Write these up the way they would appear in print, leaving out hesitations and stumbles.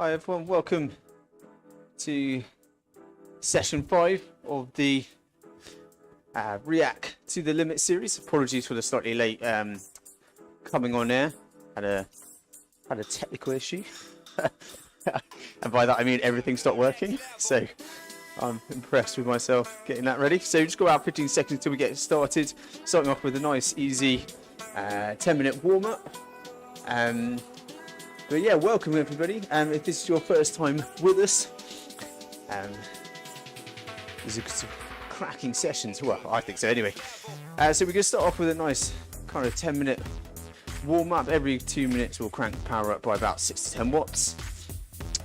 Hi everyone, welcome to session 5 of the RIAK to the Limit series. Apologies for the slightly late coming on air. Had a technical issue, and by that I mean everything stopped working. So I'm impressed with myself getting that ready. So just go out 15 seconds until we get started. Starting off with a nice, easy 10-minute warm-up. But yeah, welcome everybody. If this is your first time with us, these are some cracking sessions. Well, I think so anyway. So we're going to start off with a nice kind of 10-minute warm-up. Every 2 minutes we'll crank the power up by about 6 to 10 watts.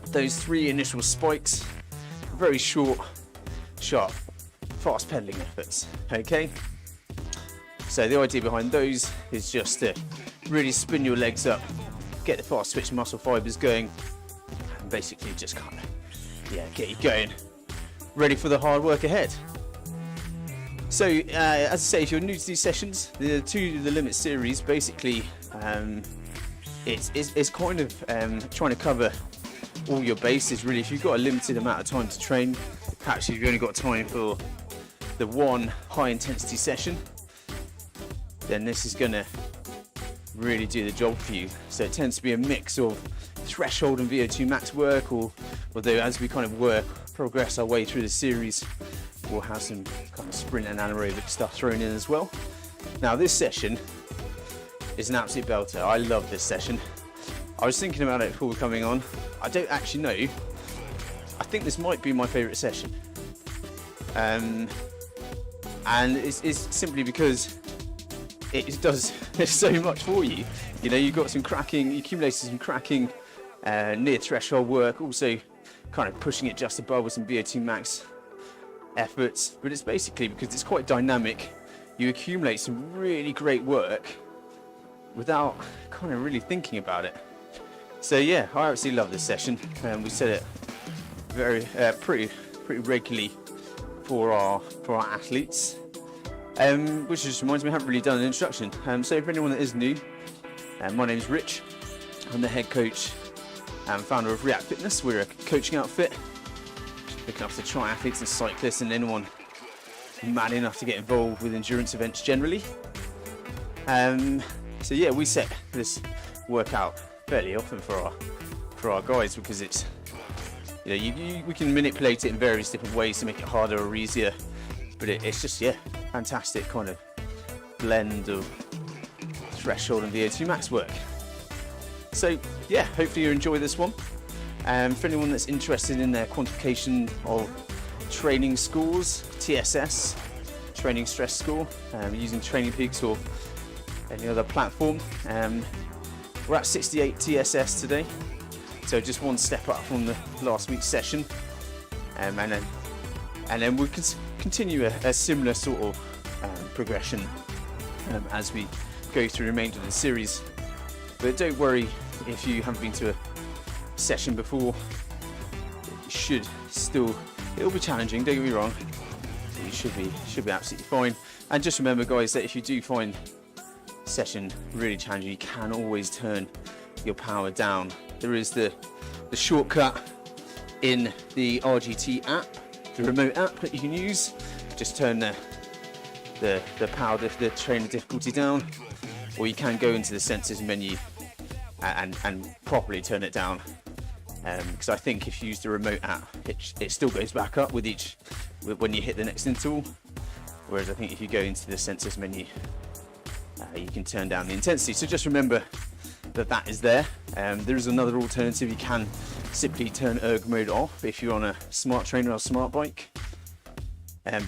Those 3 initial spikes, very short, sharp, fast pedaling efforts. Okay. So the idea behind those is just to really spin your legs up, get the fast twitch muscle fibers going, and basically just kind of, get you going, ready for the hard work ahead. So, as I say, if you're new to these sessions, the Limit series, basically, it's kind of trying to cover all your bases, really. If you've got a limited amount of time to train, perhaps you've only got time for the one high intensity session, then this is going to really do the job for you. So it tends to be a mix of threshold and VO2 max work, although as we kind of progress our way through the series, we'll have some kind of sprint and anaerobic stuff thrown in as well. Now this session is an absolute belter. I love this session. I was thinking about it before coming on. I don't actually know. I think this might be my favourite session. And it's simply because it does so much for you. You know, you've got some cracking, you accumulated some cracking near threshold work, also kind of pushing it just above with some VO2 max efforts. But it's basically because it's quite dynamic. You accumulate some really great work without kind of really thinking about it. So yeah, I absolutely love this session. We set it very pretty regularly for our athletes. Which just reminds me, I haven't really done an introduction. So for anyone that is new, my name is Rich. I'm the head coach and founder of RIAK Fitness. We're a coaching outfit looking after triathletes and cyclists and anyone mad enough to get involved with endurance events generally. So yeah, we set this workout fairly often for our guys because it's, you know, we can manipulate it in various different ways to make it harder or easier. But it's just, fantastic kind of blend of threshold and VO2 max work. So yeah, hopefully you enjoy this one. For anyone that's interested in their quantification of training scores, TSS, training stress score, using Training Peaks or any other platform, we're at 68 TSS today. So just one step up from the last week's session. And then we can continue a similar sort of progression as we go through the remainder of the series. But don't worry if you haven't been to a session before. It'll be challenging, don't get me wrong. You should be absolutely fine. And just remember, guys, that if you do find a session really challenging, you can always turn your power down. There is the shortcut in the RGT app, the remote app that you can use. Just turn the trainer difficulty down, or you can go into the sensors menu and properly turn it down. Because I think if you use the remote app, it still goes back up when you hit the next interval. Whereas I think if you go into the sensors menu, you can turn down the intensity. So just remember that is there. There is another alternative. You can simply turn erg mode off if you're on a smart trainer or smart bike.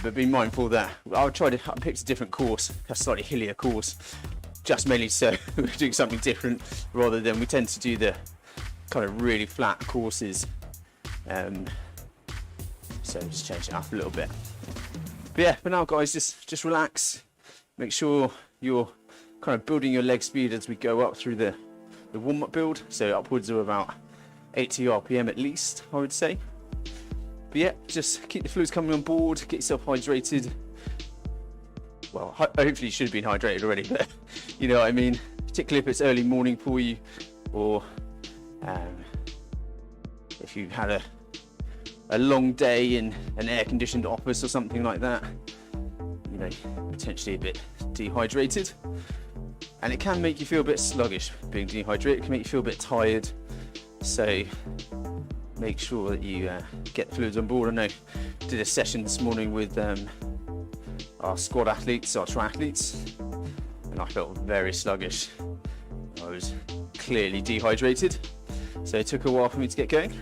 But be mindful that I picked a different course, a slightly hillier course, just mainly so we're doing something different rather than we tend to do the kind of really flat courses. So just change it up a little bit. But yeah, for now, guys, just relax. Make sure you're kind of building your leg speed as we go up through the warm-up build. So upwards of about 80 RPM at least, I would say. But yeah, just keep the fluids coming on board, get yourself hydrated. Well, hopefully you should have been hydrated already, but you know what I mean. Particularly if it's early morning for you, or if you had a long day in an air-conditioned office or something like that, you know, potentially a bit dehydrated. And it can make you feel a bit sluggish being dehydrated. It can make you feel a bit tired. So make sure that you get fluids on board. I know I did a session this morning with our squad athletes, our triathletes, and I felt very sluggish. I was clearly dehydrated. So it took a while for me to get going.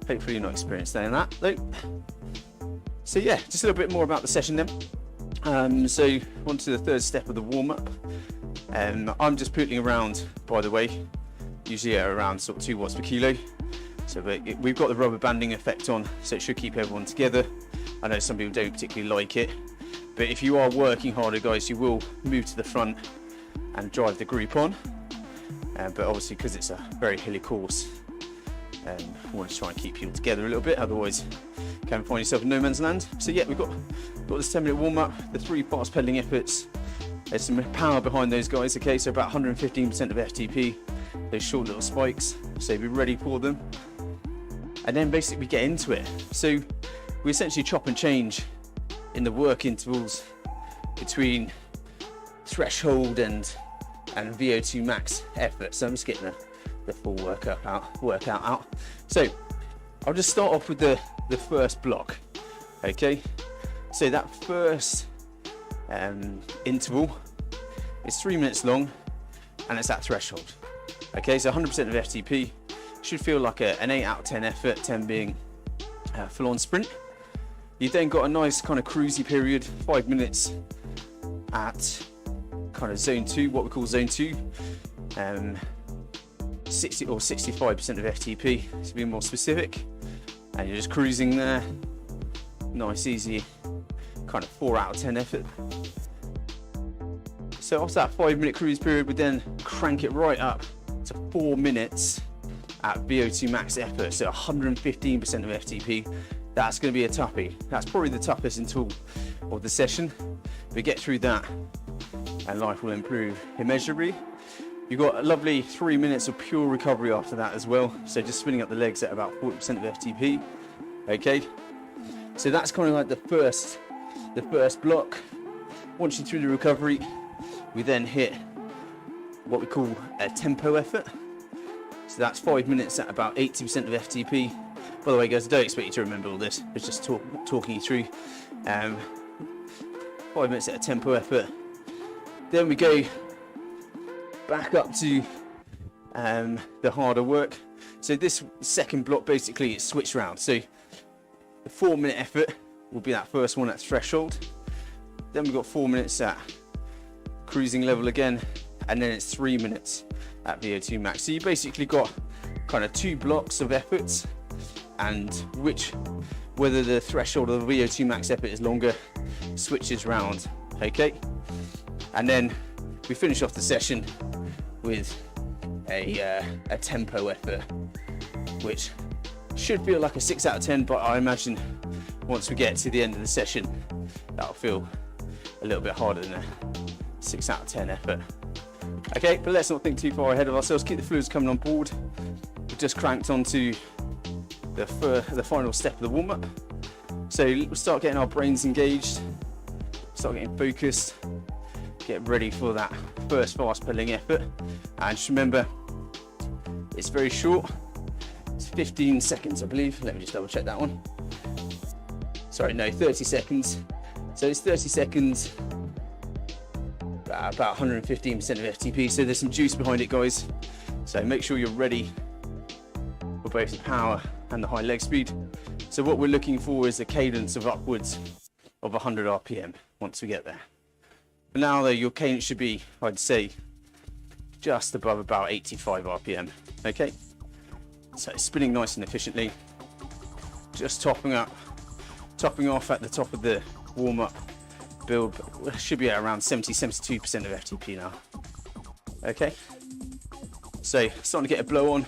Hopefully you're not experiencing that though. So yeah, just a little bit more about the session then. So on to the third step of the warm-up. I'm just pootling around, by the way, usually at around sort of 2 watts per kilo. So we've got the rubber banding effect on, so it should keep everyone together. I know some people don't particularly like it, but if you are working harder, guys, you will move to the front and drive the group on. But obviously, because it's a very hilly course, I want to try and keep people together a little bit, otherwise you can find yourself in no man's land. So yeah, we've got this 10-minute warm-up, the 3 fast pedaling efforts. There's some power behind those guys, okay, so about 115% of FTP, those short little spikes, so be ready for them. And then basically we get into it. So we essentially chop and change in the work intervals between threshold and VO2 max effort. So I'm just getting the full workout out. So I'll just start off with the first block, okay? So that first interval is 3 minutes long, and it's at threshold. Okay, so 100% of FTP should feel like an 8 out of 10 effort, 10 being full-on sprint. You've then got a nice kind of cruisy period, 5 minutes at kind of zone 2, what we call zone 2, 60 or 65% of FTP to be more specific, and you're just cruising there, nice easy kind of 4 out of 10 effort. So after that 5-minute cruise period, we then crank it right up to 4 minutes at VO2 max effort, so 115% of FTP. That's going to be a toughie. That's probably the toughest interval of the session. We get through that and life will improve immeasurably. You've got a lovely 3 minutes of pure recovery after that as well, so just spinning up the legs at about 40% of FTP. Okay, so that's kind of like the first block. Once you're through the recovery, we then hit what we call a tempo effort. So that's 5 minutes at about 80% of FTP. By the way, guys, I don't expect you to remember all this. It's just talking you through. 5 minutes at a tempo effort. Then we go back up to the harder work. So this second block basically is switched around. So the 4 minute effort will be that first one at threshold. Then we've got 4 minutes at cruising level again, and then it's 3 minutes at VO2 max. So you basically got kind of 2 blocks of efforts, and whether the threshold or the VO2 max effort is longer switches round, okay? And then we finish off the session with a tempo effort, which should feel like a 6 out of 10, but I imagine once we get to the end of the session, that'll feel a little bit harder than a 6 out of 10 effort. Okay, but let's not think too far ahead of ourselves. Keep the fluids coming on board. We've just cranked onto the final step of the warm-up. So we'll start getting our brains engaged, start getting focused, get ready for that first fast pedaling effort. And just remember, it's very short. It's 15 seconds, I believe. Let me just double check that one. Sorry, no, 30 seconds. So it's 30 seconds, about 115% of FTP. So there's some juice behind it, guys. So make sure you're ready for both the power and the high leg speed. So what we're looking for is a cadence of upwards of 100 RPM once we get there. For now though, your cadence should be, I'd say, just above about 85 RPM. Okay, so spinning nice and efficiently, just topping off at the top of the warm-up build. Should be at around 70-72% of FTP now. Okay, so starting to get a blow on,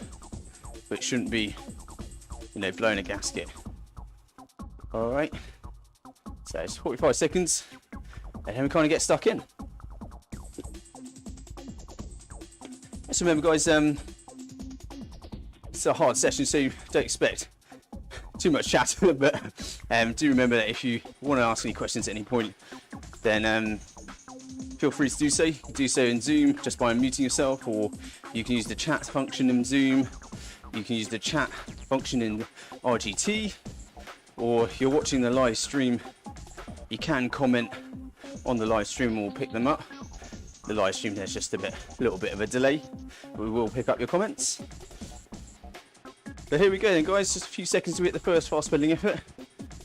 but it shouldn't be, blowing a gasket. All right, so it's 45 seconds, and then we kind of get stuck in. Just remember, guys, it's a hard session, so don't expect too much chat. But do remember that if you want to ask any questions at any point, then feel free to do so. You can do so in Zoom just by unmuting yourself, or you can use the chat function in Zoom. You can use the chat function in RGT, or if you're watching the live stream, you can comment on the live stream and we'll pick them up. The live stream, there's just a little bit of a delay, but we will pick up your comments. So here we go then, guys, just a few seconds to hit the first fast pedaling effort.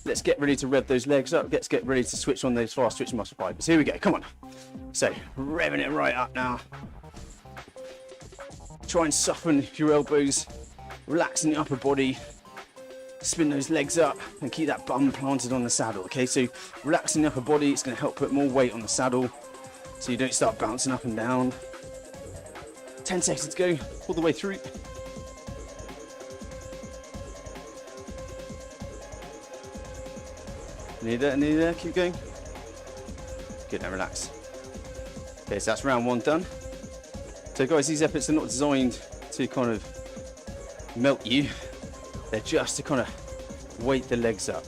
Let's get ready to rev those legs up. Let's get ready to switch on those fast twitch muscle fibers. Here we go, come on. So, revving it right up now. Try and soften your elbows, relaxing the upper body. Spin those legs up and keep that bum planted on the saddle, okay? So, relaxing the upper body, it's gonna help put more weight on the saddle so you don't start bouncing up and down. 10 seconds to go, all the way through. Nearly there, keep going. Good, and relax. Okay, so that's round one done. So guys, these efforts are not designed to kind of melt you. They're just to kind of weight the legs up.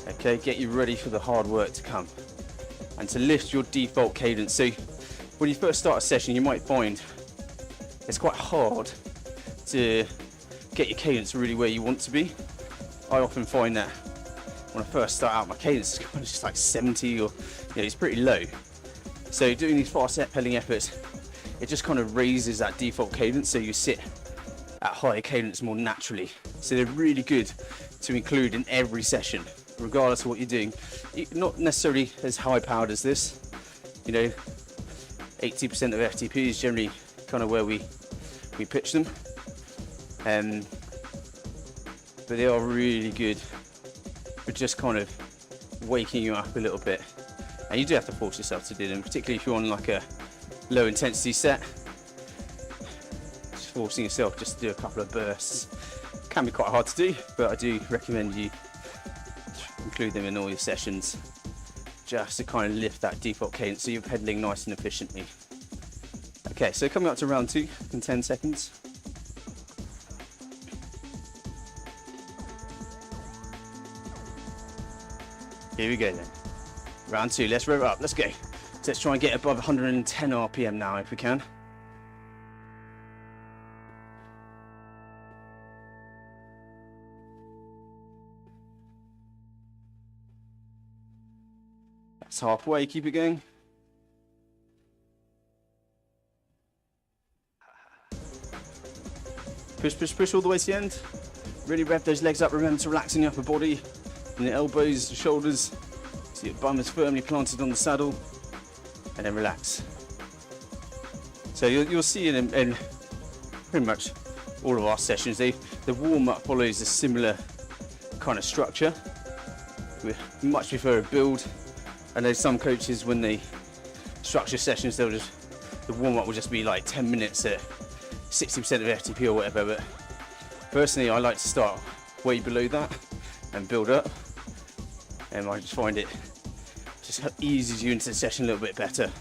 Okay, get you ready for the hard work to come. And to lift your default cadence. So when you first start a session, you might find it's quite hard to get your cadence really where you want to be. I often find that when I first start out, my cadence is kind of just like 70 or, it's pretty low. So doing these fast pedaling efforts, it just kind of raises that default cadence so you sit at higher cadence more naturally. So they're really good to include in every session, regardless of what you're doing. Not necessarily as high powered as this, 80% of FTP is generally kind of where we pitch them. But they are really good for just kind of waking you up a little bit. And you do have to force yourself to do them, particularly if you're on like a low intensity set. Just forcing yourself just to do a couple of bursts can be quite hard to do, but I do recommend you include them in all your sessions just to kind of lift that default cadence so you're pedaling nice and efficiently. Okay, so coming up to round two in 10 seconds. Here we go then. Round two, let's rev it up, let's go. So let's try and get above 110 RPM now if we can. That's halfway, keep it going. Push, push, push all the way to the end. Really rev those legs up, remember to relax in the upper body and the elbows, the shoulders, so your bum is firmly planted on the saddle, and then relax. So you'll see in pretty much all of our sessions, the warm-up follows a similar kind of structure. We much prefer a build. I know some coaches, when they structure sessions, the warm-up will just be like 10 minutes at 60% of FTP or whatever, but personally I like to start way below that and build up, and I just find it just eases you into the session a little bit better.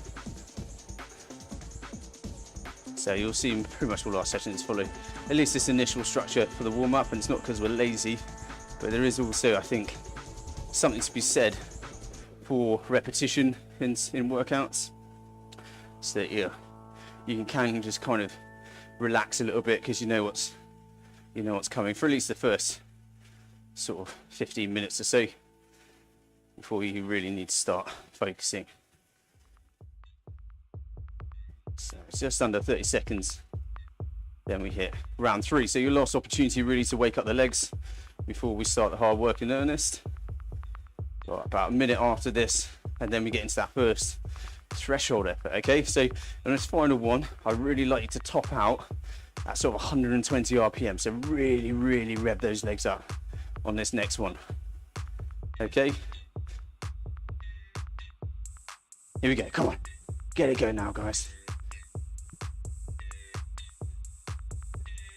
So you'll see in pretty much all our sessions follow at least this initial structure for the warm-up, and it's not because we're lazy, but there is also, I think, something to be said for repetition in workouts, so that you can just kind of relax a little bit because you know what's coming for at least the first sort of 15 minutes or so before you really need to start focusing. So it's just under 30 seconds, then we hit round three. So your last opportunity really to wake up the legs before we start the hard work in earnest. Got about a minute after this, and then we get into that first threshold effort. Okay, so on this final one, I really like you to top out at sort of 120 RPM. So really rev those legs up on this next one. Okay, here we go, come on, get it going now, guys.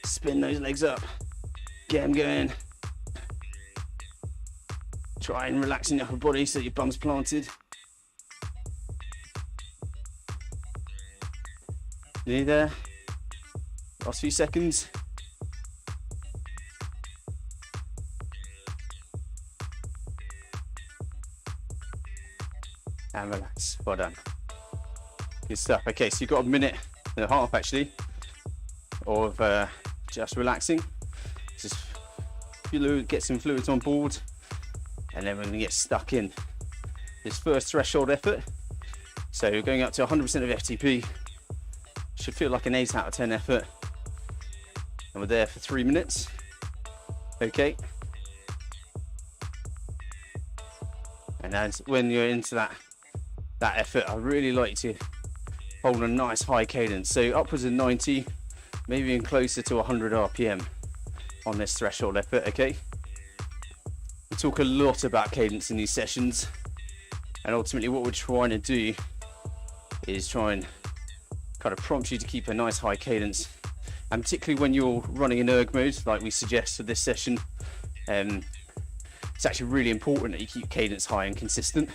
Spin those legs up, get them going. Try and relax in the upper body so your bum's planted. Nearly there. Last few seconds. and relax. Well done. Good stuff. Okay, so you've got a minute and a half actually of just relaxing. Just get some fluids on board, and then we're going to get stuck in this first threshold effort. So you're going up to 100% of FTP. Should feel like an 8 out of 10 effort. And we're there for 3 minutes. Okay. And as when you're into that effort, I really like to hold a nice high cadence. So upwards of 90, maybe even closer to 100 RPM on this threshold effort, okay? We talk a lot about cadence in these sessions, and ultimately what we're trying to do is try and kind of prompt you to keep a nice high cadence, and particularly when you're running in erg mode like we suggest for this session, it's actually really important that you keep cadence high and consistent.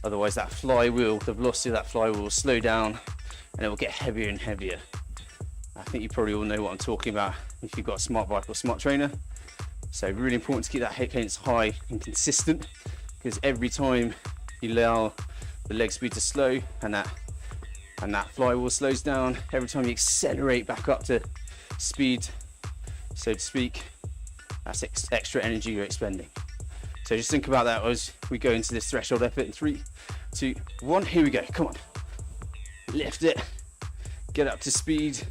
Otherwise that flywheel, the velocity of that flywheel will slow down and it will get heavier and heavier. I think you probably all know what I'm talking about if you've got a smart bike or smart trainer. So really important to keep that cadence high and consistent, because every time you allow the leg speed to slow and that flywheel slows down, every time you accelerate back up to speed, so to speak, that's extra energy you're expending. So just think about that as we go into this threshold effort in 3, 2, 1, here we go, come on. Lift it, get up to speed.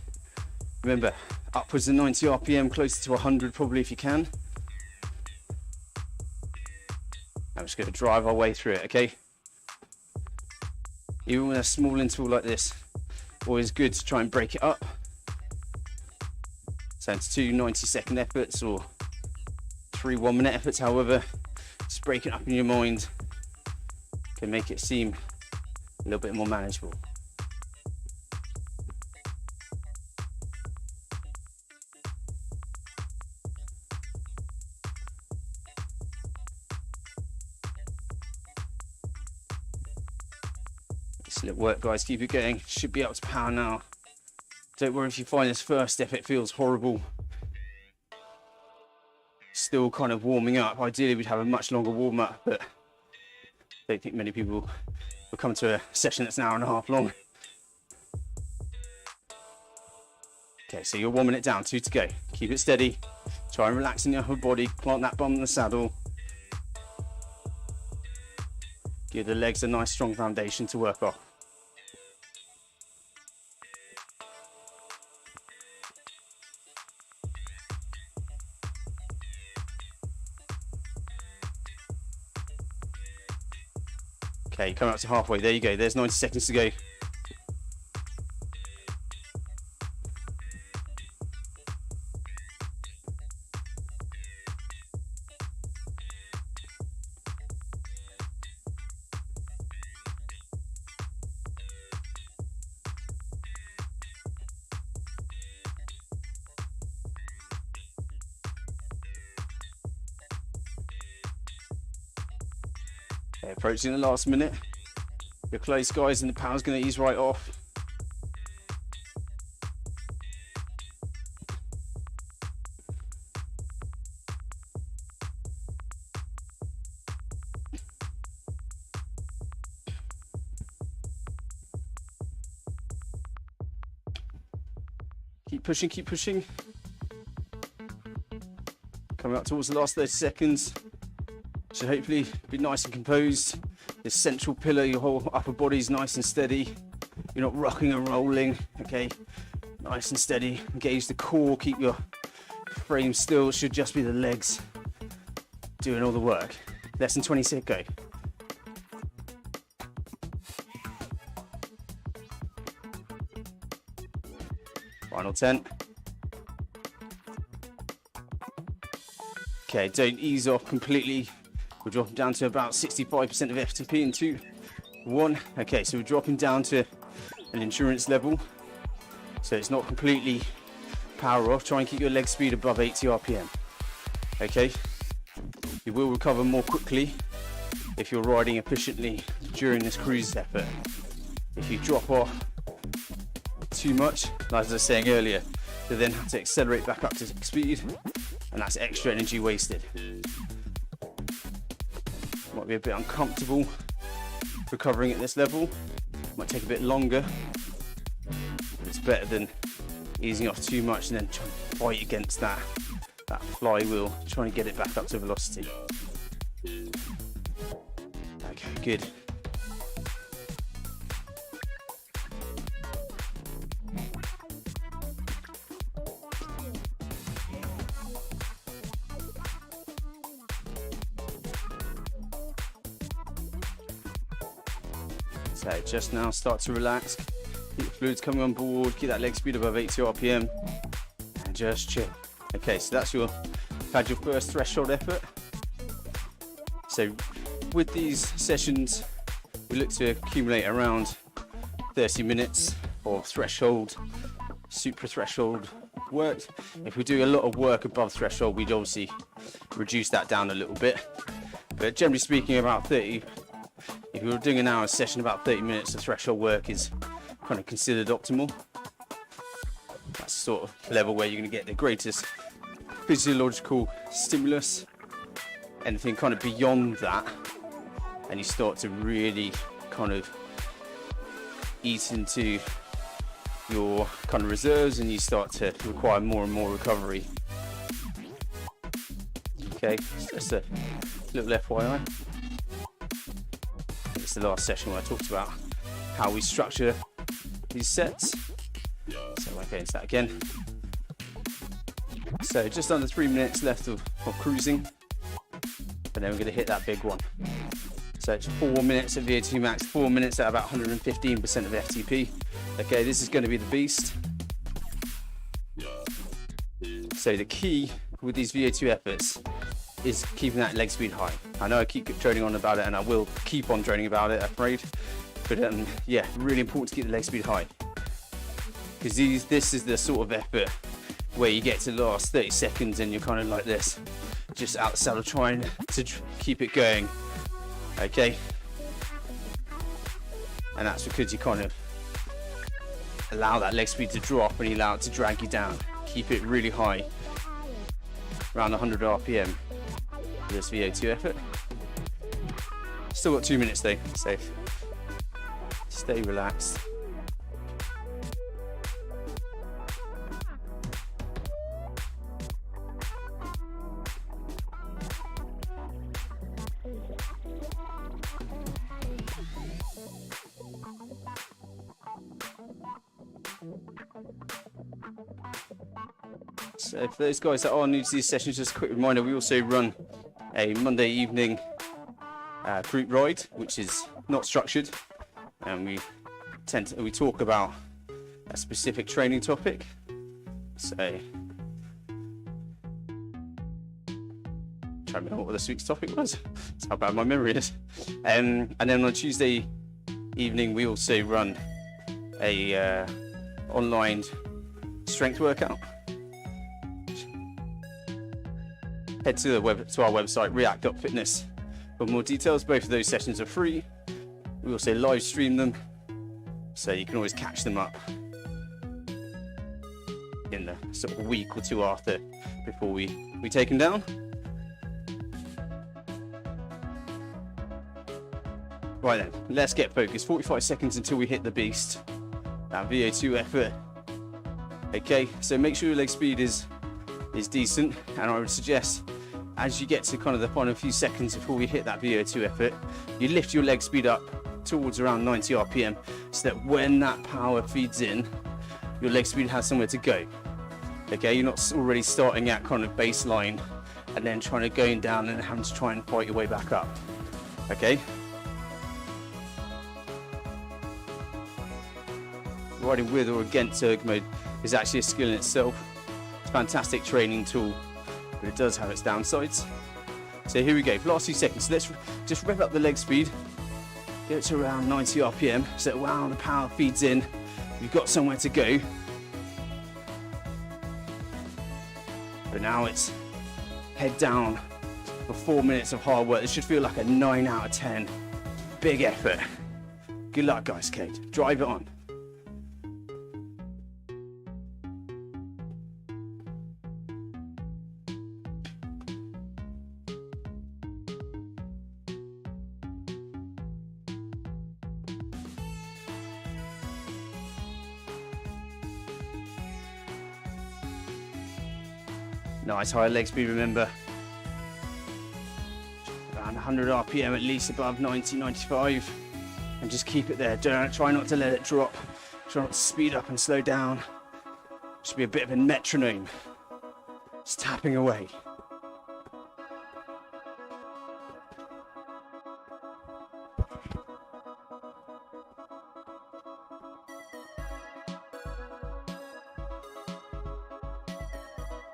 Remember, upwards of 90 RPM, closer to 100 probably if you can. I'm just going to drive our way through it, okay? Even with a small interval like this, always good to try and break it up. So it's 2 90-second efforts or 3 1-minute efforts, however, just break it up in your mind can make it seem a little bit more manageable. Excellent work, guys. Keep it going. Should be up to power now. Don't worry if you find this first step it feels horrible. Still kind of warming up. Ideally, we'd have a much longer warm up, but I don't think many people will come to a session that's an hour and a half long. Okay, so you're 1 minute down, 2 to go. Keep it steady. Try and relax in your whole body. Plant that bum in the saddle. Give the legs a nice strong foundation to work off. Okay, coming up to halfway. There you go. There's 90 seconds to go. Okay, approaching the last minute. You're close, guys, and the power's going to ease right off. Keep pushing, keep pushing. Coming up towards the last 30 seconds. Should hopefully be nice and composed. This central pillar, your whole upper body's nice and steady. You're not rocking and rolling, okay? Nice and steady. Engage the core, keep your frame still. It should just be the legs doing all the work. Less than 20 seconds, go. Final 10. Okay, don't ease off completely. We're dropping down to about 65% of FTP in 2, 1. Okay, so we're dropping down to an endurance level. So it's not completely power off. Try and keep your leg speed above 80 RPM. Okay, you will recover more quickly if you're riding efficiently during this cruise effort. If you drop off too much, like as I was saying earlier, you then have to accelerate back up to speed, and that's extra energy wasted. Might be a bit uncomfortable, recovering at this level. Might take a bit longer, but it's better than easing off too much and then trying to fight against that flywheel, trying to get it back up to velocity. Okay, good. So just now start to relax, keep the fluids coming on board, keep that leg speed above 80 RPM, and just chill. Okay, so that's your first threshold effort. So with these sessions, we look to accumulate around 30 minutes of threshold, super threshold work. If we do a lot of work above threshold, we'd obviously reduce that down a little bit. But generally speaking, about 30, if you're doing an hour session, about 30 minutes of threshold work is kind of considered optimal. That's the sort of level where you're going to get the greatest physiological stimulus. Anything kind of beyond that, and you start to really kind of eat into your kind of reserves, and you start to require more and more recovery. Okay, just a little FYI. It's the last session where I talked about how we structure these sets, so I won't go into that again. So just under 3 minutes left of cruising, and then we're going to hit that big one. So it's 4 minutes at VO2 max, 4 minutes at about 115% of FTP. Okay, this is going to be the beast. So the key with these VO2 efforts is keeping that leg speed high. I know I keep droning on about it, and I will keep on droning about it, I'm afraid. But yeah, really important to keep the leg speed high, because this is the sort of effort where you get to the last 30 seconds and you're kind of like this, just out the saddle trying to keep it going. Okay, and that's because you kind of allow that leg speed to drop and you allow it to drag you down. Keep it really high, around 100 RPM for this VO2 effort. Still got 2 minutes though, so stay relaxed. So for those guys that are new to these sessions, just a quick reminder, we also run a Monday evening group ride, which is not structured, and we talk about a specific training topic. So try to remember what this week's topic was. That's how bad my memory is. And then on Tuesday evening, we also run a online strength workout. Head to our website, RIAK.fitness, for more details. Both of those sessions are free. We also live stream them, so you can always catch them up in the sort of week or two after, before we take them down. Right then, let's get focused. 45 seconds until we hit the beast, that VO2 effort. Okay, so make sure your leg speed is decent, and I would suggest, as you get to kind of the final few seconds before we hit that VO2 effort, you lift your leg speed up towards around 90 RPM, so that when that power feeds in, your leg speed has somewhere to go. Okay, you're not already starting at kind of baseline and then trying to go down and having to try and fight your way back up. Okay. Riding with or against erg mode is actually a skill in itself. It's a fantastic training tool, but it does have its downsides. So here we go, last few seconds. Let's just rev up the leg speed, get it to around 90 RPM, so that while the power feeds in, you've got somewhere to go. But now it's head down for 4 minutes of hard work. This should feel like a 9 out of 10. Big effort. Good luck, guys. Kate, drive it on. Nice high leg speed, remember. Around 100 RPM, at least above 90, 95. And just keep it there. Try not to let it drop. Try not to speed up and slow down. Should be a bit of a metronome. Just tapping away.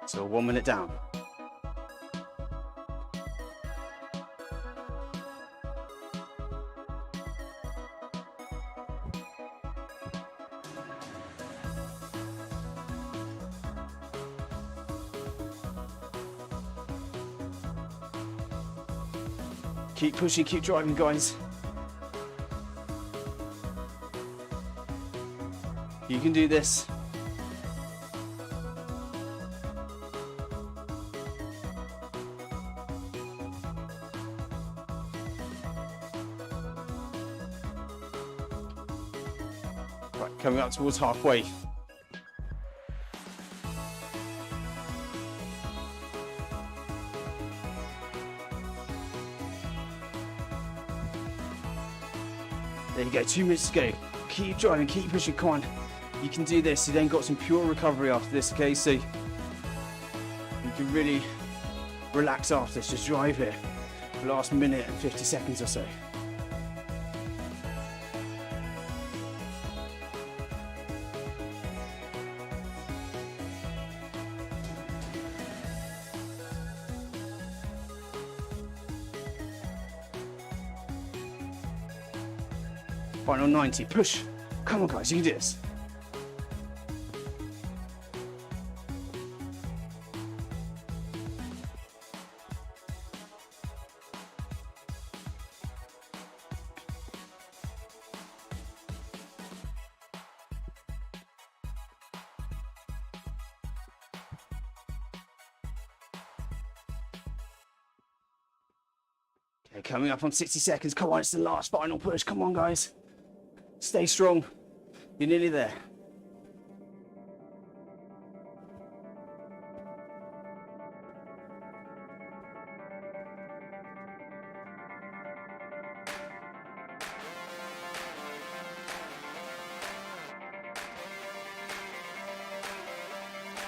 So 1 minute down. Keep pushing, keep driving, guys. You can do this. Right, coming up towards halfway. There you go, 2 minutes to go. Keep driving, keep pushing, come on. You can do this. You then got some pure recovery after this, okay? So you can really relax after this. Just drive here for the last minute and 50 seconds or so. Final 90, push. Come on guys, you can do this. Okay, coming up on 60 seconds. Come on, it's the last final push. Come on guys. Stay strong. You're nearly there.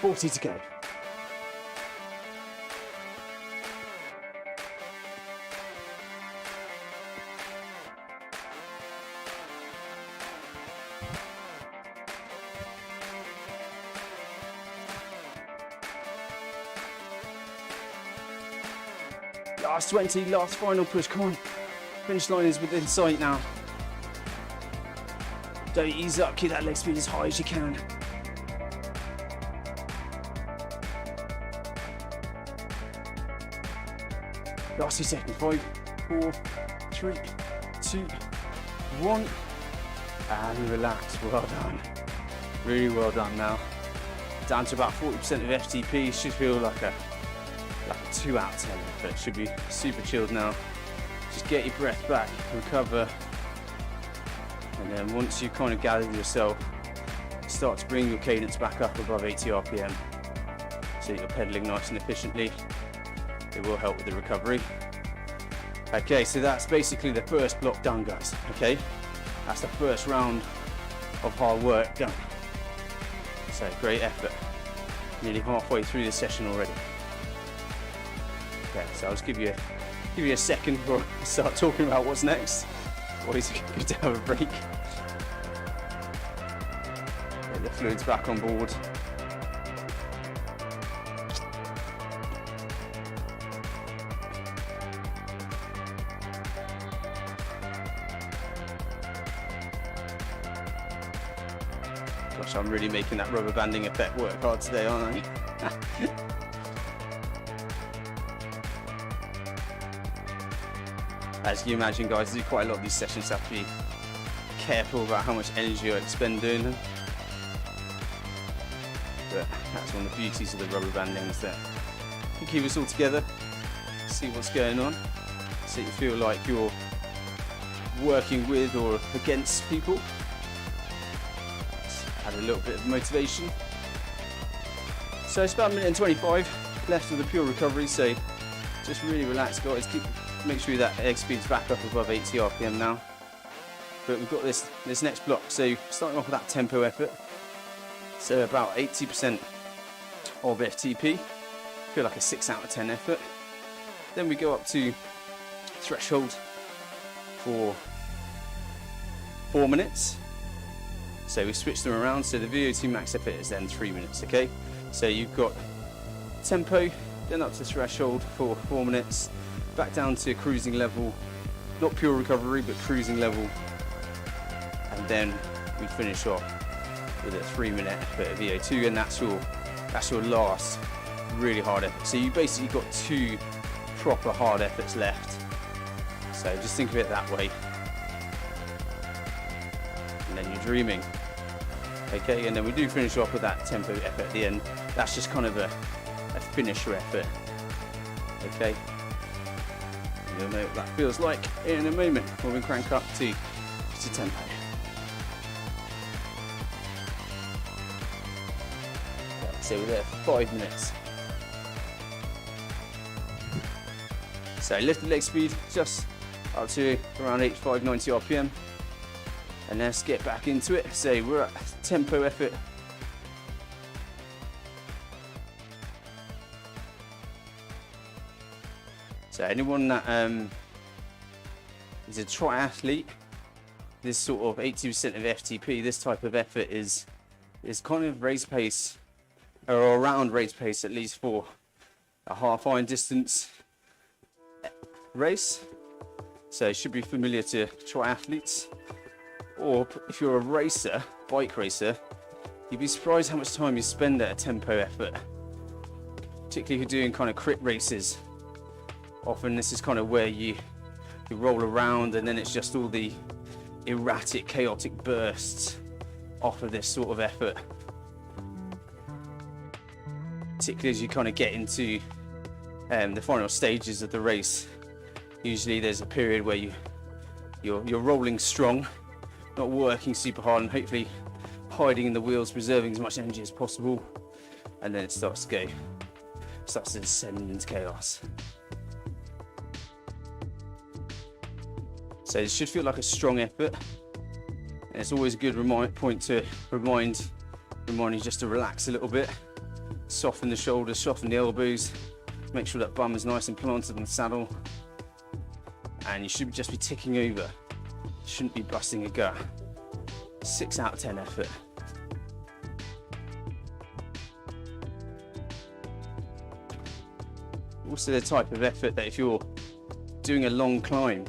Forty to go. Last 20, last final push, come on. Finish line is within sight now. Don't ease up, keep that leg speed as high as you can. Last 2 seconds, 5, 4, 3, 2, 1. And relax, well done. Really well done now. Down to about 40% of FTP, should feel like a 2 out of 10, but it should be super chilled now. Just get your breath back, recover, and then once you kind of gathered yourself, start to bring your cadence back up above 80 RPM so that you're pedaling nice and efficiently. It will help with the recovery. Okay, so that's basically the first block done, guys. Okay, that's the first round of hard work done. So great effort. Nearly halfway through the session already. Okay, so I'll just give you a second before I start talking about what's next. Always good to have a break. Get the fluids back on board. Gosh, I'm really making that rubber banding effect work hard today, aren't I? As you imagine, guys, I do quite a lot of these sessions, have to be careful about how much energy I expend doing them. But that's one of the beauties of the rubber banding, is that you can keep us all together, see what's going on, so you feel like you're working with or against people. Add a little bit of motivation. So it's about 1 minute and 25. left of the pure recovery, so just really relax, guys. Make sure that leg speed's back up above 80 RPM now. But we've got this next block, so starting off with that tempo effort, so about 80% of FTP, feel like a 6 out of 10 effort. Then we go up to threshold for 4 minutes. So we switch them around, so the VO2 max effort is then 3 minutes, okay? So you've got tempo, then up to threshold for 4 minutes, back down to cruising level, not pure recovery, but cruising level, and then we finish off with a 3 minute effort of VO2, and that's your last really hard effort. So you basically got 2 proper hard efforts left. So just think of it that way. And then you're dreaming. Okay, and then we do finish off with that tempo effort at the end. That's just kind of a finisher effort. Okay. And you'll know what that feels like in a moment when we crank up to tempo. So we're there for 5 minutes. So lift the leg speed just up to around 85, 90 RPM. And let's get back into it. So we're at tempo effort. So anyone that is a triathlete, this sort of 80% of FTP, this type of effort is kind of race pace, or around race pace, at least for a half iron distance race. So it should be familiar to triathletes. Or if you're a racer, bike racer, you'd be surprised how much time you spend at a tempo effort. Particularly if you're doing kind of crit races. Often this is kind of where you roll around, and then it's just all the erratic, chaotic bursts off of this sort of effort. Particularly as you kind of get into the final stages of the race. Usually there's a period where you're rolling strong, not working super hard, and hopefully hiding in the wheels, preserving as much energy as possible, and then it starts to descend into chaos. So it should feel like a strong effort, and it's always a good point to remind you just to relax a little bit, soften the shoulders, soften the elbows, make sure that bum is nice and planted on the saddle, and you should just be ticking over. You shouldn't be busting a gut. 6 out of 10 effort. Also the type of effort that if you're doing a long climb,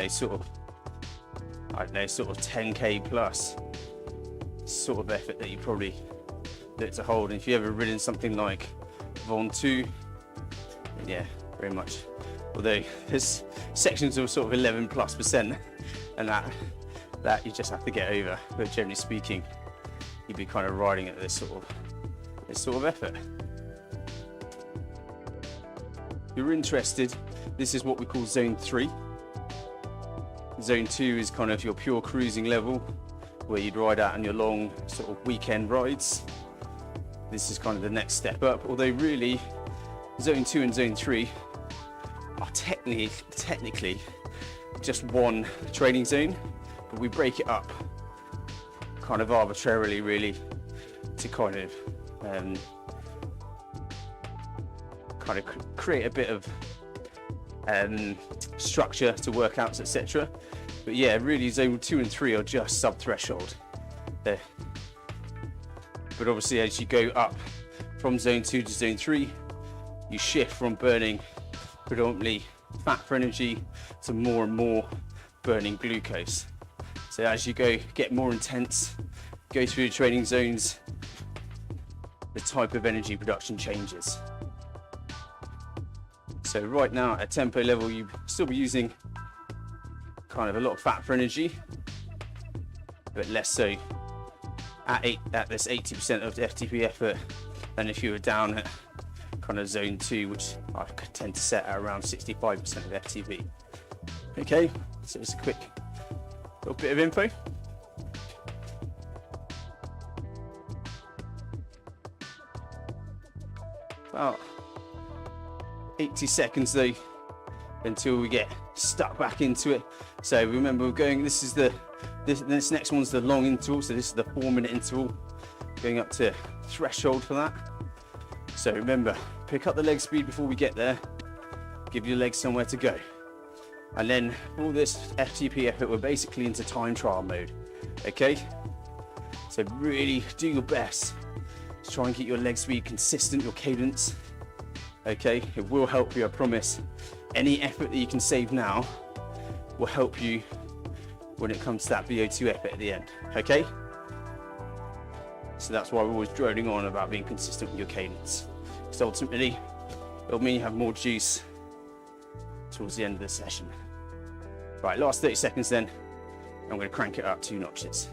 sort of 10k plus sort of effort that you probably look to hold. And if you've ever ridden something like Ventoux, yeah, very much. Although there's sections of sort of 11+%, and that you just have to get over. But generally speaking, you'd be kind of riding at this sort of effort. If you're interested, this is what we call zone 3. Zone 2 is kind of your pure cruising level, where you'd ride out on your long sort of weekend rides. This is kind of the next step up, although really zone 2 and zone 3 are technically just one training zone, but we break it up kind of arbitrarily, really, to kind of create a bit of structure to workouts, etc. But yeah, really zone 2 and 3 are just sub-threshold there. But obviously as you go up from zone 2 to zone 3, you shift from burning predominantly fat for energy to more and more burning glucose. So as you get more intense, go through the training zones, the type of energy production changes. So right now at tempo level, you still be using kind of a lot of fat for energy, but less so at this 80% of the FTP effort than if you were down at kind of zone 2, which I tend to set at around 65% of FTP. Okay, so just a quick little bit of info. about 80 seconds though until we get stuck back into it. So remember, we're going, this next one's the long interval, so this is the 4-minute interval, going up to threshold for that. So remember, pick up the leg speed before we get there, give your legs somewhere to go. And then all this FTP effort, we're basically into time trial mode, okay? So really do your best to try and keep your leg speed consistent, your cadence, okay? It will help you, I promise. Any effort that you can save now will help you when it comes to that VO2 effort at the end, okay? So that's why we're always droning on about being consistent with your cadence. Because ultimately, it'll mean you have more juice towards the end of the session. Right, last 30 seconds then, I'm going to crank it up 2 notches.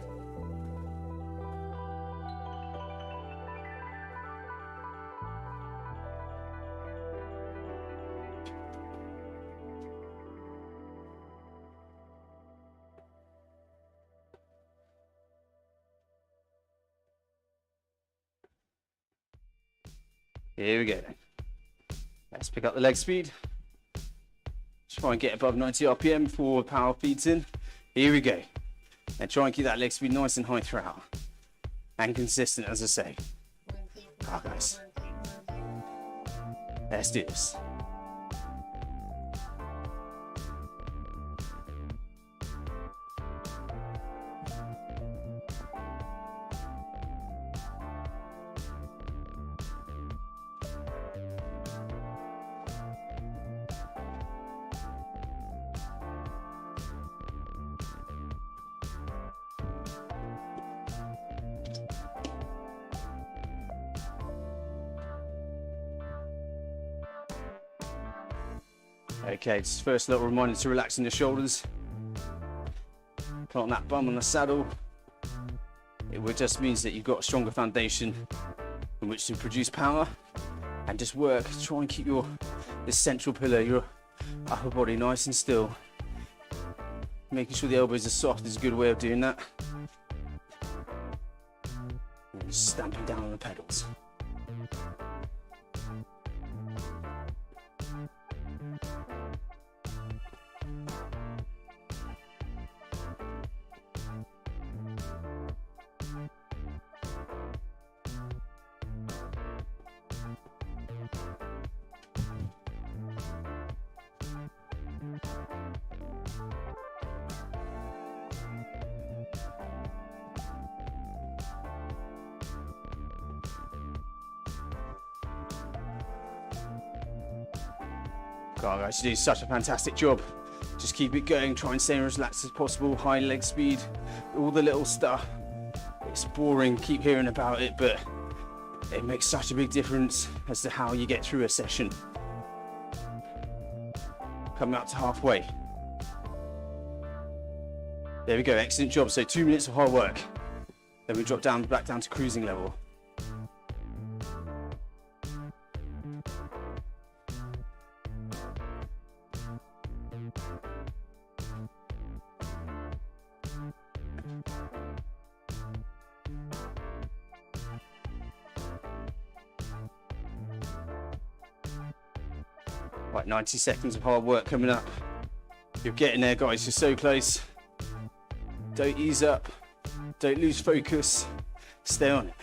Here we go. Let's pick up the leg speed. Try and get above 90 RPM before power feeds in. Here we go. And try and keep that leg speed nice and high throughout. And consistent, as I say. Come on, guys. Let's do this. Okay, just first little reminder to relax in the shoulders. Plant that bum on the saddle. It just means that you've got a stronger foundation from which to produce power, and just work. Try and keep this central pillar, your upper body, nice and still. Making sure the elbows are soft is a good way of doing that. And just stamping down on the pedals. Guys, you do such a fantastic job. Just keep it going, try and stay as relaxed as possible, high leg speed, all the little stuff. It's boring, keep hearing about it, but it makes such a big difference as to how you get through a session. Coming up to halfway. There we go, excellent job. So 2 minutes of hard work. Then we drop back down to cruising level. Right, 90 seconds of hard work coming up. You're getting there, guys. You're so close. Don't ease up. Don't lose focus. Stay on it.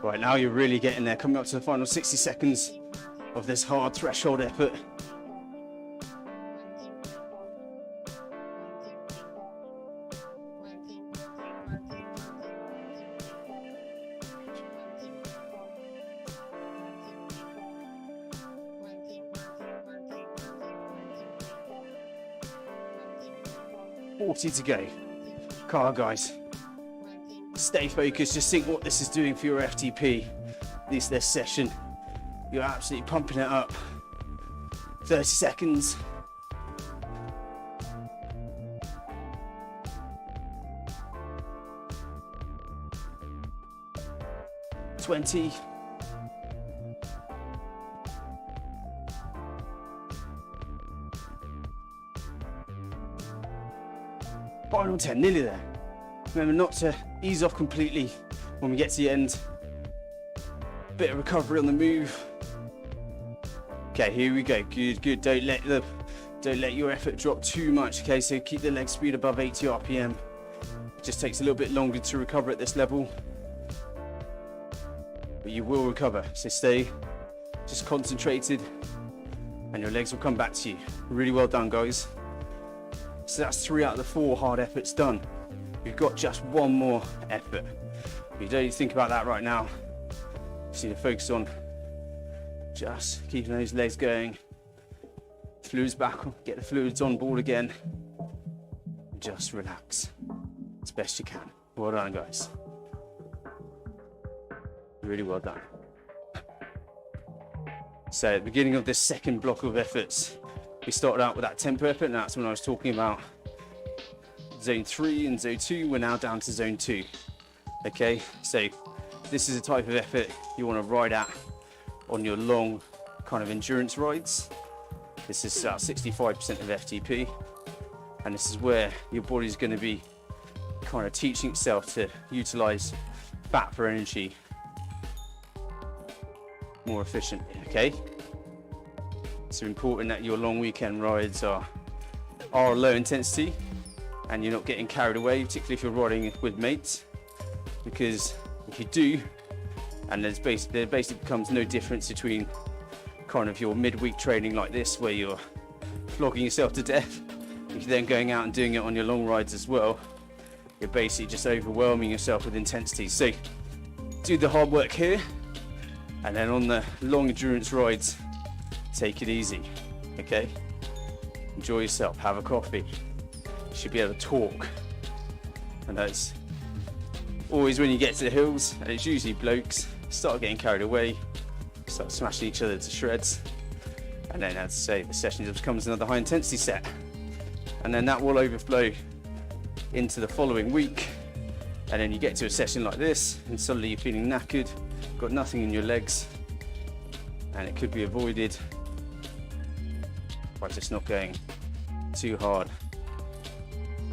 Right, now you're really getting there, coming up to the final 60 seconds of this hard threshold effort. To go. Come on, guys. Stay focused. Just think what this is doing for your FTP. This session. You're absolutely pumping it up. 30 seconds. 20. Final 10, nearly there. Remember not to ease off completely when we get to the end. Bit of recovery on the move. Okay, here we go. Good, good. Don't let your effort drop too much. Okay, so keep the leg speed above 80 RPM. It just takes a little bit longer to recover at this level, but you will recover. So stay just concentrated, and your legs will come back to you. Really well done, guys. So that's 3 out of the 4 hard efforts done. You've got just one more effort. You don't need to think about that right now. You just need to focus on just keeping those legs going. Fluids back, get the fluids on board again. Just relax as best you can. Well done, guys. Really well done. So at the beginning of this second block of efforts, we started out with that tempo effort, and that's when I was talking about zone 3 and zone 2. We're now down to zone 2. Okay, so this is a type of effort you want to ride at on your long kind of endurance rides. This is 65% of FTP, and this is where your body's going to be kind of teaching itself to utilize fat for energy more efficiently. Okay, it's important that your long weekend rides are low intensity and you're not getting carried away, particularly if you're riding with mates, because if you do, and there basically becomes no difference between kind of your midweek training like this, where you're flogging yourself to death, if you're then going out and doing it on your long rides as well, you're basically just overwhelming yourself with intensity. So do the hard work here, and then on the long endurance rides, take it easy. Okay, enjoy yourself, have a coffee. You should be able to talk. And that's always when you get to the hills, and it's usually blokes, start getting carried away, start smashing each other to shreds, and then, as I say, the session just becomes another high intensity set, and then that will overflow into the following week, and then you get to a session like this and suddenly you're feeling knackered, got nothing in your legs, and it could be avoided by just not going too hard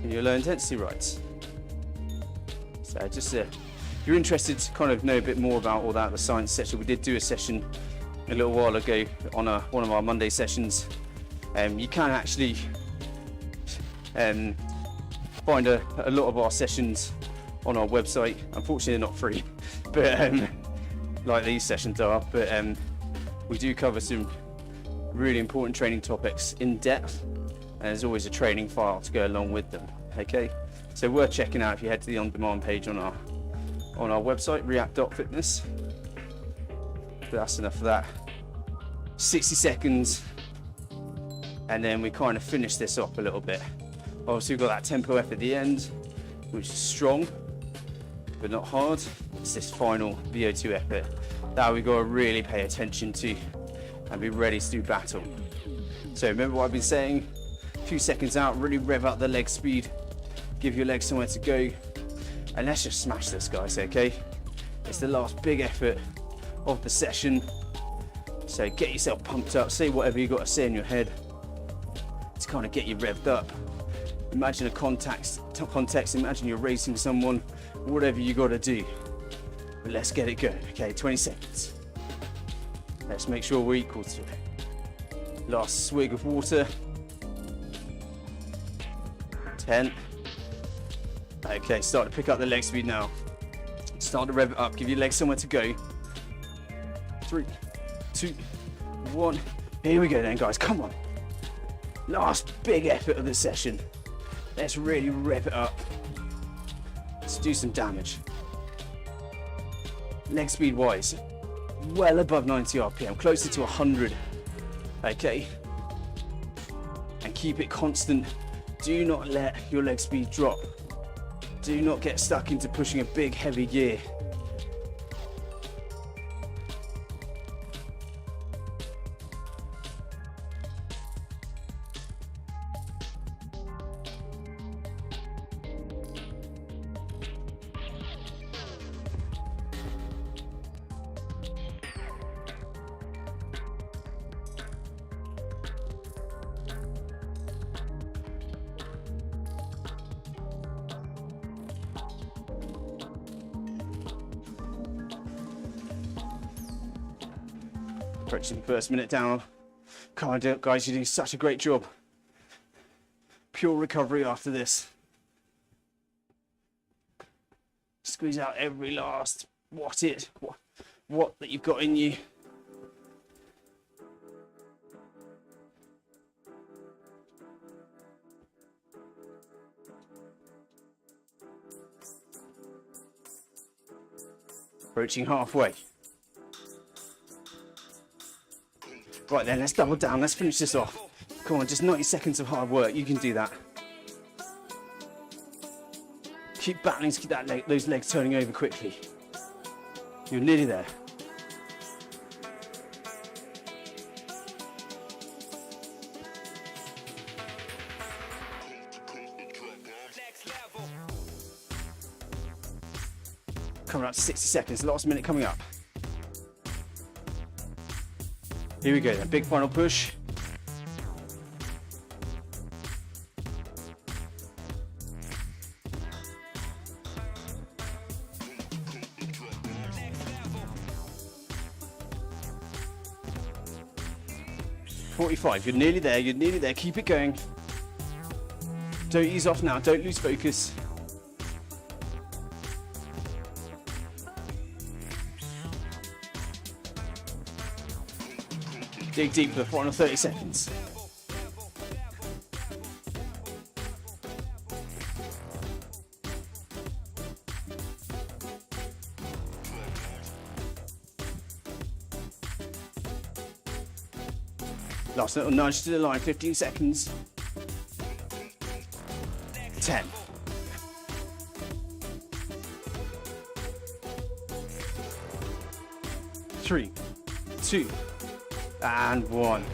in your low intensity rides. So just if you're interested to kind of know a bit more about all that, the science session, we did do a session a little while ago on one of our Monday sessions. You can actually find a lot of our sessions on our website. Unfortunately, they're not free, but like these sessions are. But we do cover some really important training topics in depth, and there's always a training file to go along with them. Okay, so worth checking out if you head to the on-demand page on our website, riak.fitness. But that's enough of that. 60 seconds, and then we kind of finish this off a little bit. Obviously, we've got that tempo effort at the end, which is strong but not hard. It's this final VO2 effort that we've got to really pay attention to and be ready to do battle. So remember what I've been saying, a few seconds out, really rev up the leg speed, give your legs somewhere to go, and let's just smash this, guys, okay? It's the last big effort of the session, so get yourself pumped up, say whatever you got to say in your head to kind of get you revved up. Imagine a context, imagine you're racing someone, whatever you got to do. But let's get it going, okay? 20 seconds. Let's make sure we're equal to it. Last swig of water. 10. Okay, start to pick up the leg speed now. Start to rev it up, give your legs somewhere to go. 3, 2, 1. Here we go then, guys, come on. Last big effort of the session. Let's really rev it up. Let's do some damage. Leg speed wise, well above 90 RPM, closer to 100. Okay, and keep it constant. Do not let your leg speed drop. Do not get stuck into pushing a big heavy gear. Approaching the first minute down. Come on, guys, you're doing such a great job. Pure recovery after this. Squeeze out every last what that you've got in you. Approaching halfway. Right then, let's double down. Let's finish this off. Come on, just 90 seconds of hard work. You can do that. Keep battling to keep those legs turning over quickly. You're nearly there. Coming up to 60 seconds, last minute coming up. Here we go, then. Big final push. .45, you're nearly there, keep it going. Don't ease off now, don't lose focus. Dig deep for the final 30 seconds. Last little nudge to the line, 15 seconds. 10. 3, 2, and 1.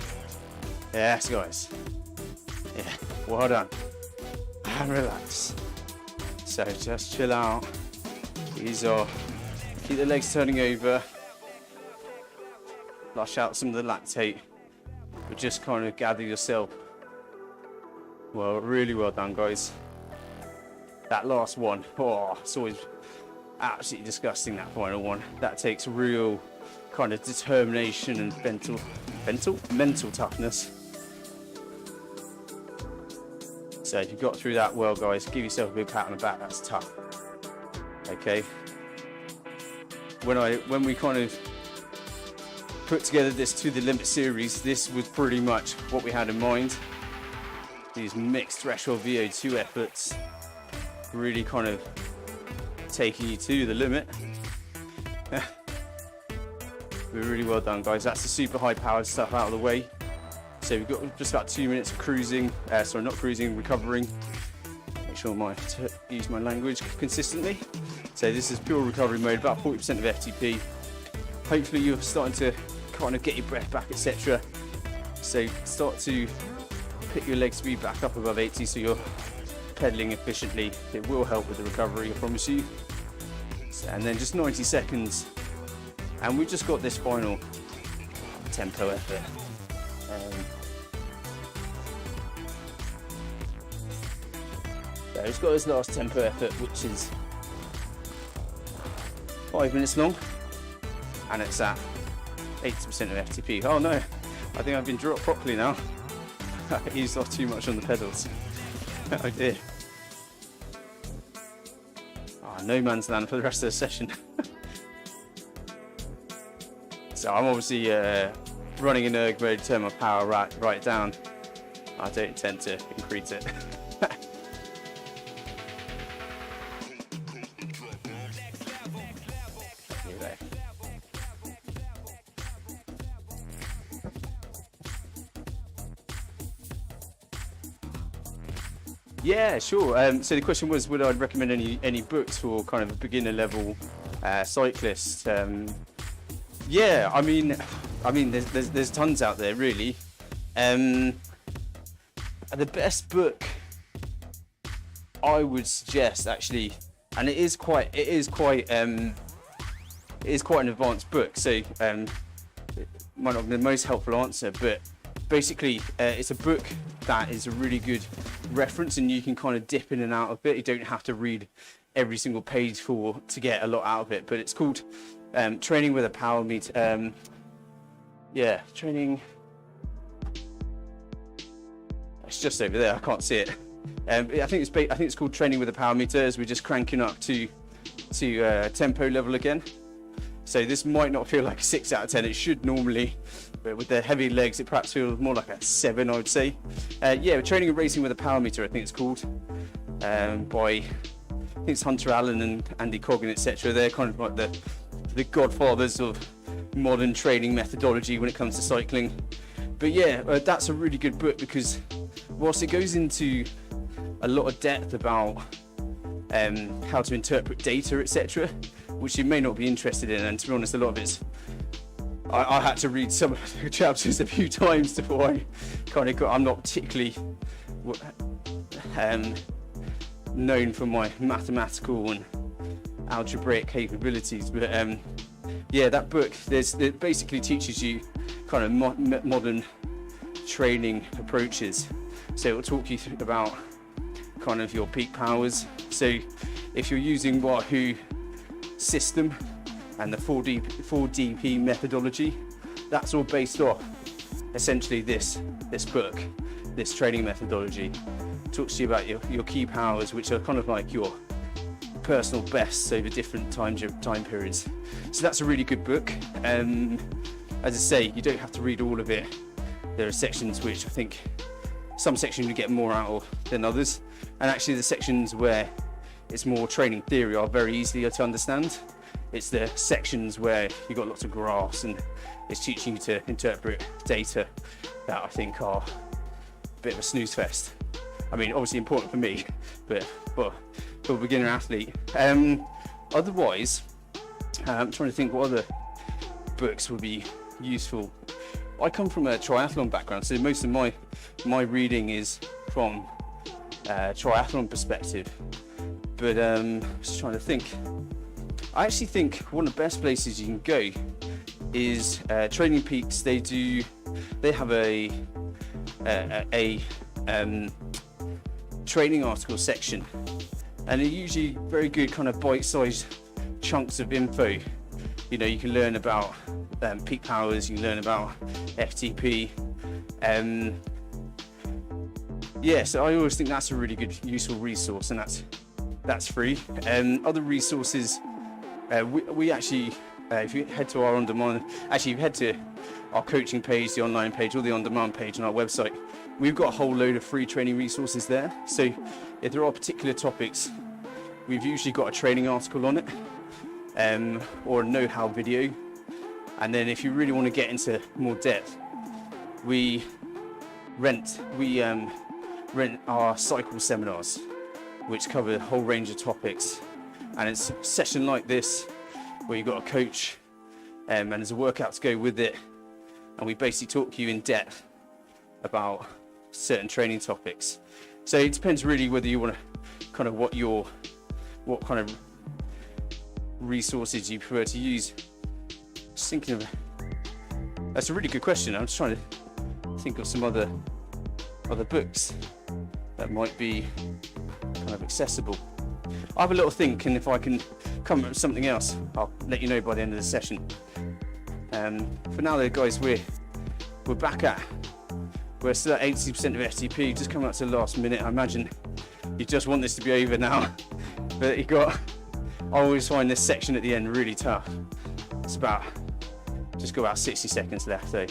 Yes, guys. Yeah, well done. And relax. So just chill out. Ease off. Keep the legs turning over. Flush out some of the lactate. But just kind of gather yourself. Well, really well done, guys. That last one, oh, it's always absolutely disgusting, that final one. That takes real kind of determination and mental toughness. So if you got through that well, guys, give yourself a big pat on the back. That's tough. Okay. When we kind of put together this To The Limit series, this was pretty much what we had in mind. These mixed threshold VO2 efforts, really kind of taking you to the limit. We're really well done, guys. That's the super high powered stuff out of the way. So we've got just about 2 minutes of cruising, recovering. Make sure I use my language consistently. So this is pure recovery mode, about 40% of FTP. Hopefully you're starting to kind of get your breath back, etc. So start to pick your leg speed back up above 80 so you're pedaling efficiently. It will help with the recovery, I promise you. And then just 90 seconds. And we've just got this final tempo effort. So it's got this last tempo effort, which is 5 minutes long. And it's at 80% of FTP. Oh no, I think I've been dropped properly now. I eased off too much on the pedals. Oh dear. Oh, no man's land for the rest of the session. So I'm obviously running in erg mode to turn my power right down. I don't intend to increase it. Yeah, sure. So the question was, would I recommend any books for kind of a beginner level cyclist? Yeah, I mean, there's tons out there really. The best book I would suggest, actually, and it is quite an advanced book. So it might not be the most helpful answer, but basically it's a book that is a really good reference, and you can kind of dip in and out of it. You don't have to read every single page to get a lot out of it. But it's called Training with a Power Meter. Yeah, training. It's just over there. I can't see it. I think it's called training with a power meter, as we're just cranking up to tempo level again. So this might not feel like a 6 out of 10. It should normally, but with the heavy legs, it perhaps feels more like a 7, I would say. Yeah, we're training and racing with a power meter, I think it's called, by, I think it's Hunter Allen and Andy Coggan, etc. They're kind of like the godfathers of modern training methodology when it comes to cycling. But yeah, that's a really good book, because whilst it goes into a lot of depth about how to interpret data, etc., which you may not be interested in, and to be honest, a lot of it's, I had to read some of the chapters a few times before I kind of got, I'm not particularly known for my mathematical and algebraic capabilities, but yeah, that book, it basically teaches you kind of modern training approaches. So it will talk you about kind of your peak powers. So if you're using Wahoo system and the 4DP methodology, that's all based off essentially this book. This training methodology talks to you about your key powers, which are kind of like your personal bests over different time periods. So that's a really good book. As I say, you don't have to read all of it. There are sections which I think some sections you get more out of than others, and actually the sections where it's more training theory are very easy to understand. It's the sections where you've got lots of graphs and it's teaching you to interpret data that I think are a bit of a snooze fest. I mean, obviously important for me, but for a beginner athlete. Otherwise, I'm trying to think what other books would be useful. I come from a triathlon background, so most of my reading is from a triathlon perspective. But just trying to think. I actually think one of the best places you can go is Training Peaks. They have a training article section, and they're usually very good kind of bite-sized chunks of info. You know, you can learn about peak powers, you can learn about FTP. Yeah, so I always think that's a really good, useful resource, and that's free. Other resources, we actually, if you head to our on-demand, actually if you head to our coaching page, the online page, or the on-demand page on our website, we've got a whole load of free training resources there. So if there are particular topics, we've usually got a training article on it, or a know-how video. And then if you really want to get into more depth, we rent our cycle seminars, which cover a whole range of topics. And it's a session like this where you've got a coach, and there's a workout to go with it, and we basically talk to you in depth about certain training topics. So it depends really whether you want to kind of what kind of resources you prefer to use. Just thinking of, that's a really good question. I'm just trying to think of some other books that might be kind of accessible. I'll have a little think, and if I can come up with something else, I'll let you know by the end of the session. For now though, guys, we're still at 80% of FTP, just coming up to the last minute. I imagine you just want this to be over now, but I always find this section at the end really tough. It's just got about 60 seconds left though.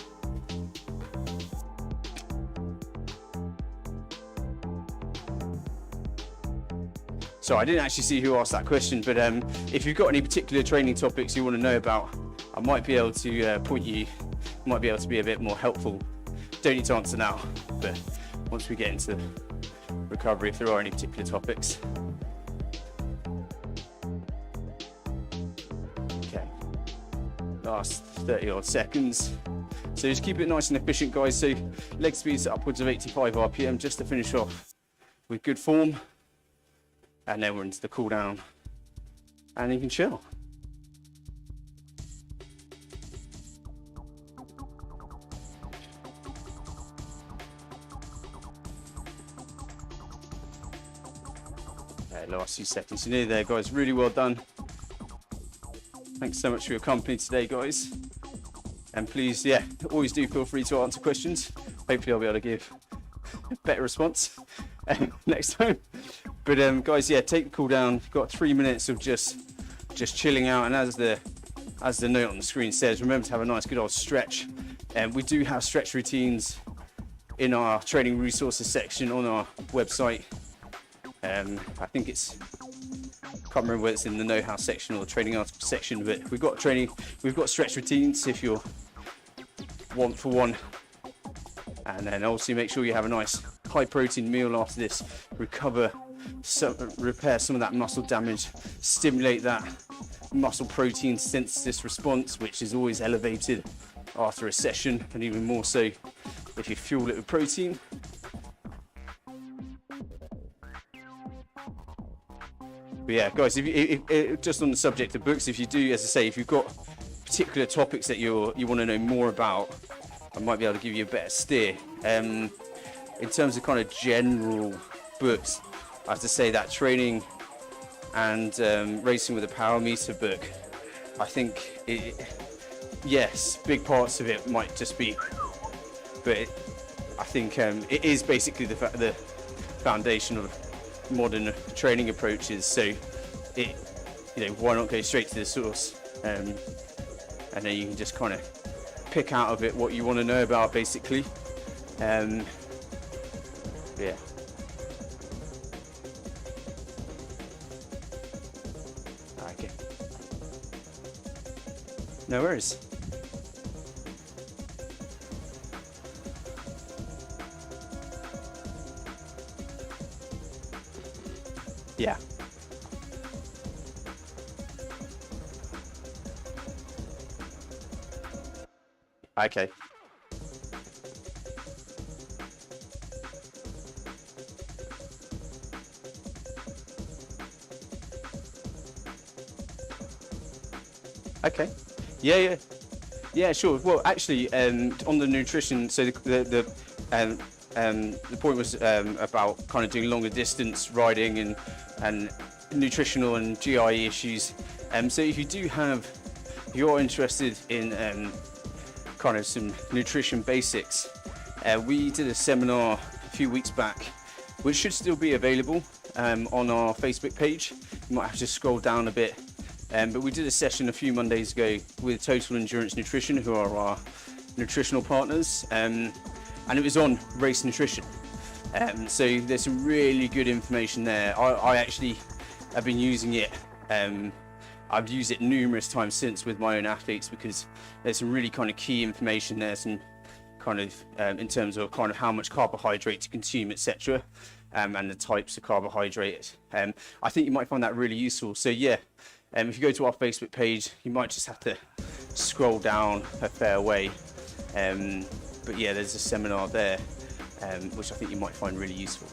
So I didn't actually see who asked that question, but if you've got any particular training topics you want to know about, I might be able to point you, might be able to be a bit more helpful. Don't need to answer now, but once we get into recovery, if there are any particular topics. Okay, last 30 odd seconds. So just keep it nice and efficient, guys. So leg speeds upwards of 85 RPM just to finish off with good form. And then we're into the cool down, and you can chill. Okay, last few seconds. You're nearly there, guys. Really well done. Thanks so much for your company today, guys. And please, yeah, always do feel free to answer questions. Hopefully I'll be able to give a better response next time. But guys, yeah, take the cool down. You've got 3 minutes of just chilling out, and as the note on the screen says, remember to have a nice good old stretch. And we do have stretch routines in our training resources section on our website. I think it's, can't remember whether it's in the know-how section or the training article section, but we've got stretch routines if you're one for one. And then also make sure you have a nice high protein meal after this. Repair some of that muscle damage, stimulate that muscle protein synthesis response, which is always elevated after a session, and even more so if you fuel it with protein. But yeah, guys, if just on the subject of books, if you do, as I say, if you've got particular topics that you want to know more about, I might be able to give you a better steer. In terms of kind of general books, I have to say that training and racing with a power meter book, I think, yes, big parts of it might just be, but I think it is basically the foundation of modern training approaches. So, why not go straight to the source, and then you can just kind of pick out of it what you want to know about, basically. Yeah. Okay. No worries. Yeah. Okay. Okay. Yeah, sure. Well, actually, on the nutrition, so the point was about kind of doing longer distance riding and nutritional and GI issues. So if you're interested in kind of some nutrition basics, we did a seminar a few weeks back, which should still be available on our Facebook page. You might have to scroll down a bit. But we did a session a few Mondays ago with Total Endurance Nutrition, who are our nutritional partners, and it was on race nutrition. So there's some really good information there. I actually have been using it. I've used it numerous times since with my own athletes, because there's some really kind of key information there, some kind of in terms of kind of how much carbohydrate to consume, etc., and the types of carbohydrate. I think you might find that really useful. So yeah. If you go to our Facebook page, you might just have to scroll down a fair way. But yeah, there's a seminar there, which I think you might find really useful.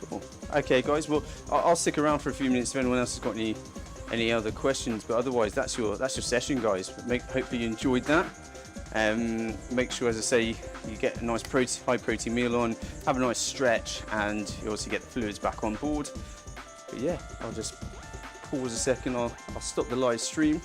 Cool. Okay, guys. Well, I'll stick around for a few minutes if anyone else has got any other questions. But otherwise, that's your session, guys. Hopefully you enjoyed that. Make sure, as I say, you get a nice high protein meal on, have a nice stretch, and you also get the fluids back on board. But yeah, I'll just pause a second, I'll stop the live stream.